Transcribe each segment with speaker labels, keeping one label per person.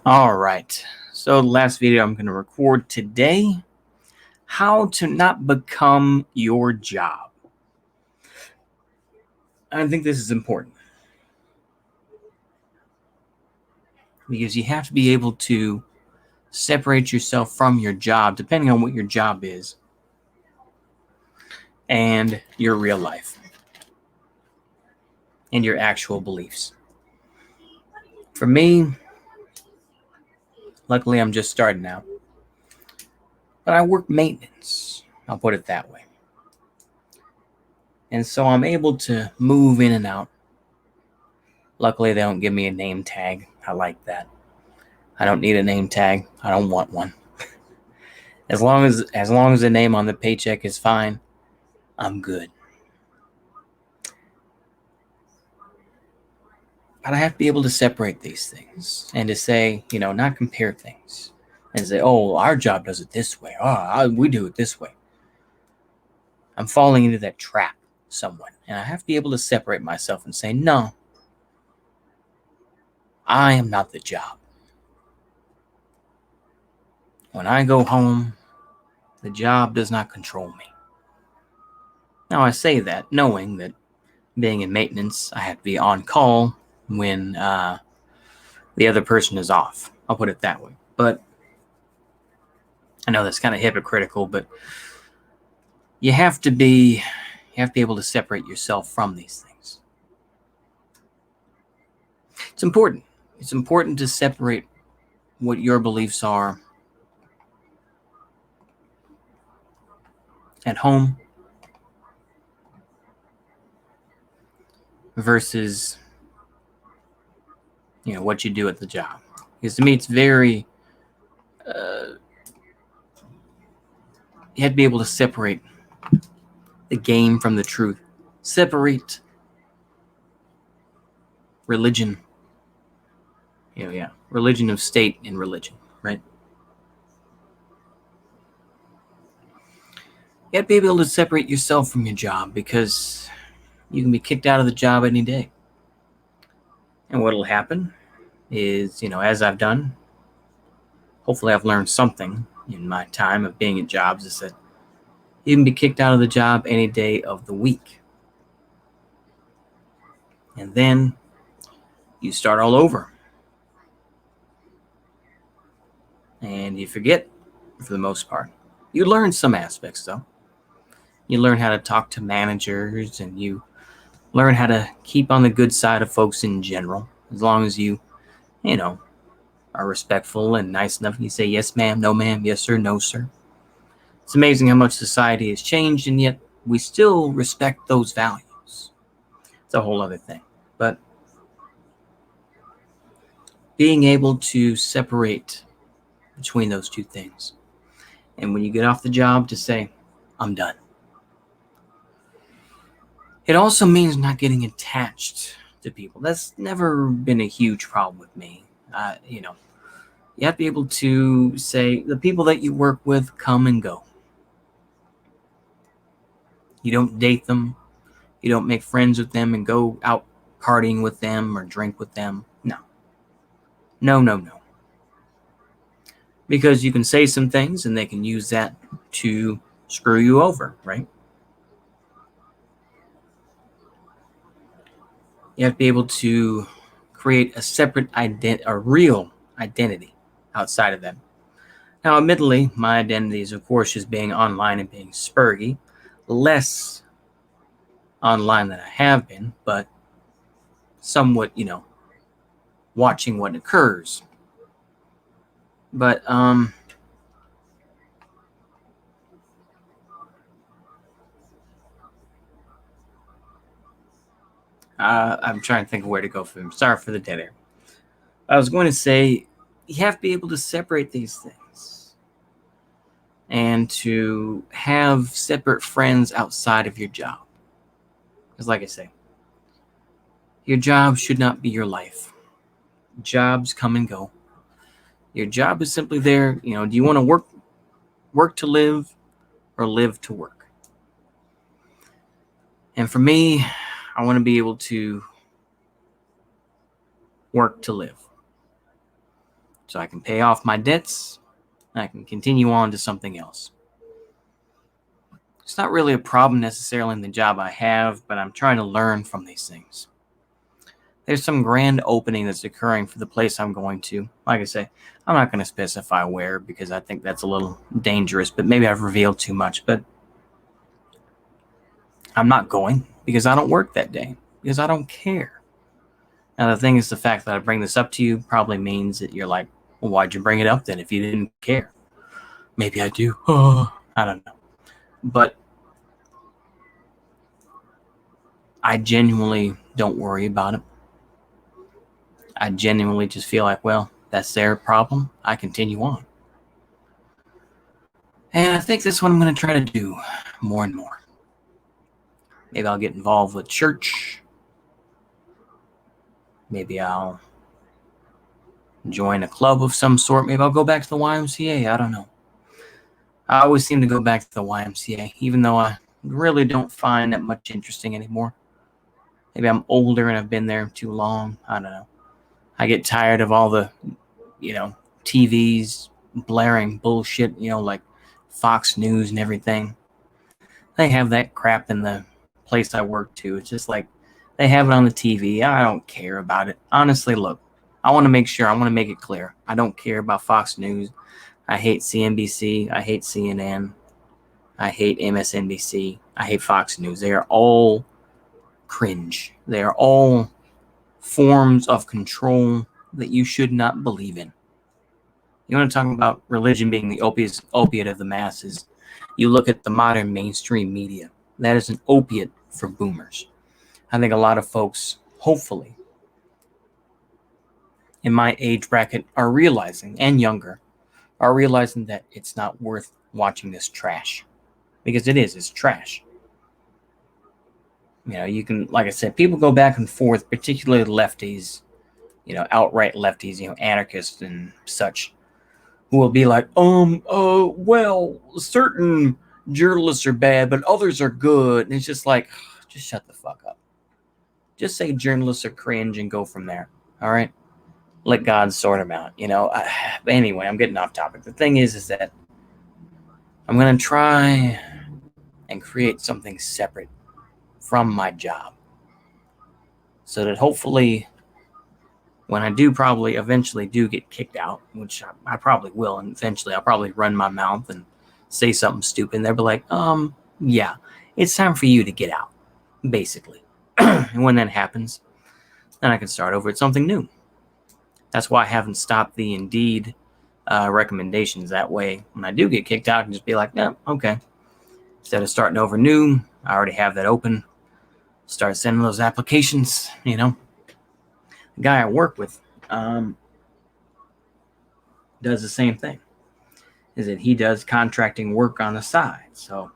Speaker 1: All right. So the last video I'm going to record today, how to not become your job. I think this is important because you have to be able to separate yourself from your job, depending on what your job is, and your real life and your actual beliefs. For me, luckily I'm just starting out, but I work maintenance. I'll put it that way. And so I'm able to move in and out. Luckily, they don't give me a name tag. I like that. I don't need a name tag. I don't want one. As long as the name on the paycheck is fine, I'm good. But I have to be able to separate these things and to say, not compare things and say, oh, our job does it this way. Oh, we do it this way. I'm falling into that trap somewhat. And I have to be able to separate myself and say, no, I am not the job. When I go home, the job does not control me. Now, I say that knowing that being in maintenance, I have to be on call when the other person is off. I'll put it that way. But I know that's kind of hypocritical, but you have to be able to separate yourself from these things. It's important. It's important to separate what your beliefs are at home versus what you do at the job. Because to me, it's very you have to be able to separate the game from the truth. Separate religion. Religion of state and religion, right? You have to be able to separate yourself from your job because you can be kicked out of the job any day. And what'll happen is, as I've done, hopefully I've learned something in my time of being at jobs, is that you can be kicked out of the job any day of the week. And then you start all over. And you forget for the most part. You learn some aspects though. You learn how to talk to managers and you learn how to keep on the good side of folks in general. As long as you are respectful and nice enough. You say, yes, ma'am, no, ma'am, yes, sir, no, sir. It's amazing how much society has changed, and yet we still respect those values. It's a whole other thing. But being able to separate between those two things. And when you get off the job, to say, I'm done. It also means not getting attached to people. That's never been a huge problem with me. You have to be able to say the people that you work with come and go. You don't date them. You don't make friends with them and go out partying with them or drink with them. No. No. Because you can say some things and they can use that to screw you over, right? You have to be able to create a separate a real identity outside of them. Now, admittedly, my identity is, of course, just being online and being spurgy. Less online than I have been, but somewhat, watching what occurs. But I'm trying to think of where to go from. Sorry for the dead air. I was going to say, you have to be able to separate these things and to have separate friends outside of your job. Because like I say, your job should not be your life. Jobs come and go. Your job is simply there. Do you want to work to live or live to work? And for me, I want to be able to work to live. so I can pay off my debts and I can continue on to something else. It's not really a problem necessarily in the job I have, but I'm trying to learn from these things. There's some grand opening that's occurring for the place I'm going to. Like I say, I'm not going to specify where because I think that's a little dangerous, but maybe I've revealed too much. But I'm not going because I don't work that day, because I don't care. Now, the thing is, the fact that I bring this up to you probably means that you're like, well, why'd you bring it up then if you didn't care? Maybe I do. Oh, I don't know. But I genuinely don't worry about it. I genuinely just feel like, well, that's their problem. I continue on. And I think that's what I'm going to try to do more and more. Maybe I'll get involved with church. Maybe I'll join a club of some sort. Maybe I'll go back to the YMCA. I don't know. I always seem to go back to the YMCA, even though I really don't find that much interesting anymore. Maybe I'm older and I've been there too long. I don't know. I get tired of all the, TVs blaring bullshit, like Fox News and everything. They have that crap in the place I work to. It's just like they have it on the TV. I don't care about it. Honestly, look, I want to make it clear. I don't care about Fox News. I hate CNBC. I hate CNN. I hate MSNBC. I hate Fox News. They are all cringe. They are all forms of control that you should not believe in. You want to talk about religion being the opiate of the masses? You look at the modern mainstream media. That is an opiate for boomers. I think a lot of folks, hopefully, in my age bracket are realizing, and younger, are realizing that it's not worth watching this trash. Because it's trash. You can, like I said, people go back and forth, particularly lefties, outright lefties, anarchists and such, who will be like, well, certain journalists are bad, but others are good. And it's just like, just shut the fuck up. Just say journalists are cringe and go from there. All right? Let God sort them out. But anyway, I'm getting off topic. The thing is that I'm going to try and create something separate from my job, so that hopefully when I do probably eventually do get kicked out, which I probably will, and eventually I'll probably run my mouth and say something stupid, and they'll be like, yeah, it's time for you to get out, basically. And when that happens, then I can start over at something new. That's why I haven't stopped the Indeed recommendations. That way, when I do get kicked out, I can just be like, yeah, okay. Instead of starting over new, I already have that open. Start sending those applications, The guy I work with does the same thing. Is that he does contracting work on the side. So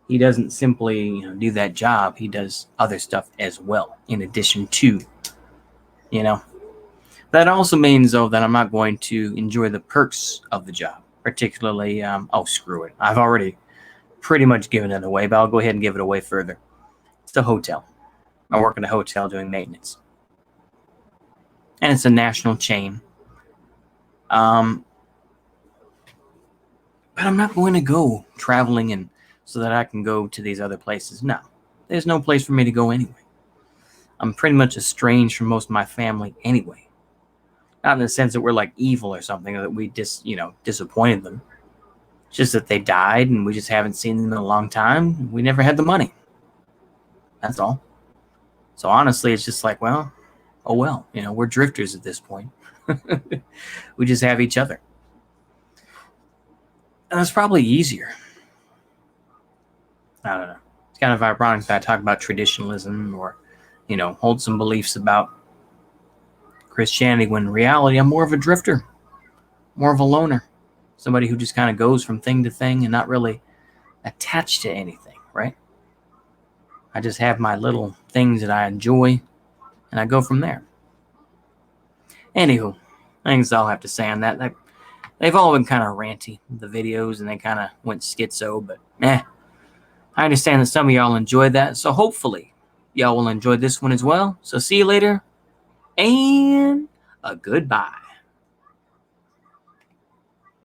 Speaker 1: he doesn't simply do that job. He does other stuff as well, in addition to, That also means, though, that I'm not going to enjoy the perks of the job. Particularly, screw it. I've already pretty much given it away, but I'll go ahead and give it away further. It's a hotel. I work in a hotel doing maintenance. And it's a national chain. But I'm not going to go traveling and so that I can go to these other places. No. There's no place for me to go anyway. I'm pretty much estranged from most of my family anyway. Not in the sense that we're like evil or something, or that we disappointed them. It's just that they died and we just haven't seen them in a long time. We never had the money. That's all. So honestly, it's just like, well, we're drifters at this point. We just have each other. And it's probably easier. I don't know. It's kind of ironic that I talk about traditionalism or, hold some beliefs about Christianity when in reality I'm more of a drifter, more of a loner. Somebody who just kind of goes from thing to thing and not really attached to anything, right? I just have my little things that I enjoy, and I go from there. Anywho, I think that's all I have to say on that. They've all been kind of ranty, the videos, and they kind of went schizo, but I understand that some of y'all enjoyed that, so hopefully y'all will enjoy this one as well. So see you later, and a goodbye.